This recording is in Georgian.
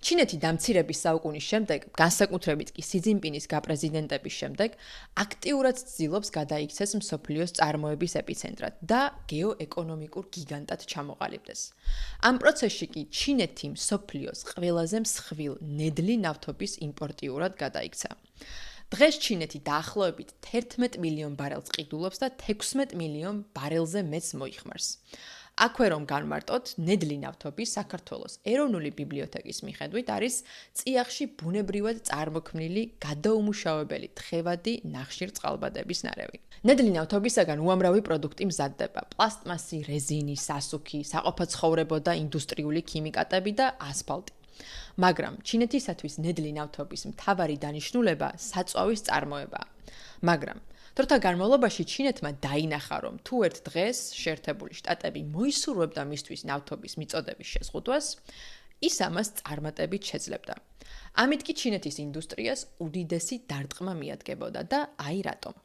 ჩინეთი დამცირების საუკუნის შემდეგ, განსაკუთრებით კი სი ძინპინის გაპრეზიდენტების შემდეგ, აქტიურად ცდილობს გადაიქცეს მსოფლიოს წარმოების ეპიცენტრად და გეოეკონომიკურ გიგანტად ჩამოყალიბდეს. ამ პროცესში კი ჩინეთი მსოფლიოს ყველაზე მსხვილ ნედლი ნავთობის იმპორტიურად გადაიქცა. დღეს ჩინეთი დაახლოებით 11 მილიონ ბარელს ყიდულობს და 16 მილიონ ბარელზე მეტს მოიხმარს. აქვე რომ განმარტოთ, ნედლი ნავთობი საქართველოს ეროვნული ბიბლიოთეკის მიხედვით არის წიაღში ბუნებრივად წარმოქმნილი გადაუმუშავებელი თხევადი ნახშირწყალბადების ნარევი. ნედლი ნავთობისაგან უამრავი პროდუქტი მზადდება: პლასტმასი, რეზინი, სასუქი, საყოფაცხოვრებო და ინდუსტრიული ქიმიკატები და ასფალტი. მაგრამ ჩინეთისათვის ნედლი ნავთობის მთავარი დანიშნულება საწვავის წარმოებაა. მაგრამ დროთა განმავლობაში ჩინეთმა დაინახა, რომ თუ ერთ დღეს შეერთებული შტატები მოისურვებდა მისთვის ნავთობის მიწოდების შეზღუდვას, ის ამას წარმატებით შეძლებდა. ამით კი ჩინეთის ინდუსტრიას უდიდესი დარტყმა მიადგებოდა და აი რატომ.